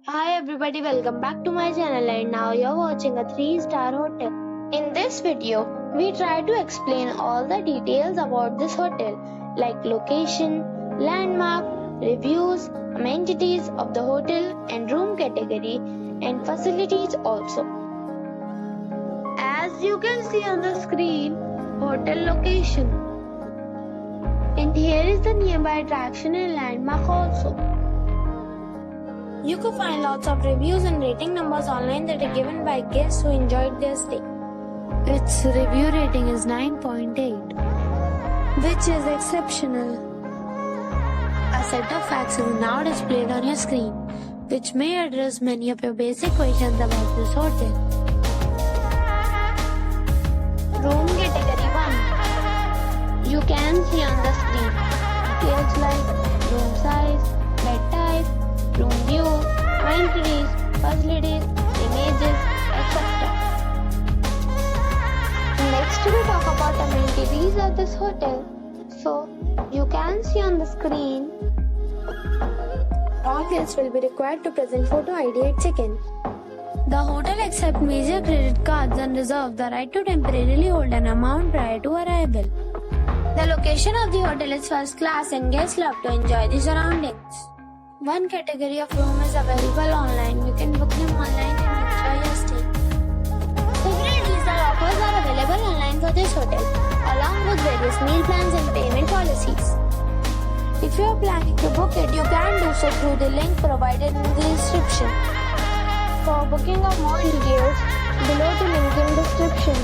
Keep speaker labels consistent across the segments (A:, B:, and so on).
A: Hi everybody, welcome back to my channel and now you're watching a 3-star hotel. In this video, we try to explain all the details about this hotel like location, landmark, reviews, amenities of the hotel and room category and facilities also. As you can see on the screen, hotel location. And here is the nearby attraction and landmark also. You can find lots of reviews and rating numbers online that are given by guests who enjoyed their stay. Its review rating is 9.8, which is exceptional. A set of facts is now displayed on your screen, which may address many of your basic questions about this hotel. Room category 1. You can see on the screen details like room size, bed type, room view, amenities, facilities, images, etc. Next we talk about amenities at this hotel. So you can see on the screen, all guests will be required to present photo ID at check-in. The hotel accepts major credit cards and reserves the right to temporarily hold an amount prior to arrival. The location of the hotel is first class and guests love to enjoy the surroundings. One category of room is available online. You can book them online and enjoy your stay. Several visa offers are available online for this hotel, along with various meal plans and payment policies. If you are planning to book it, you can do so through the link provided in the description. For booking or more details, below the link in description.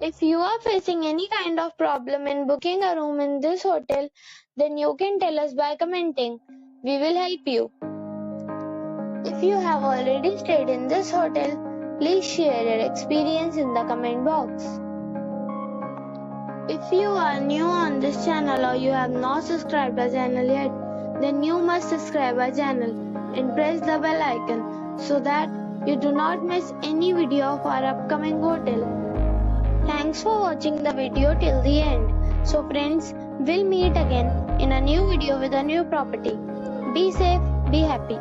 A: If you are facing any kind of problem in booking a room in this hotel, then you can tell us by commenting. We will help you. If you have already stayed in this hotel, please share your experience in the comment box. If you are new on this channel or you have not subscribed our channel yet, then you must subscribe our channel and press the bell icon so that you do not miss any video of our upcoming hotel. Thanks for watching the video till the end. So friends, we'll meet again in a new video with a new property. Be safe, be happy.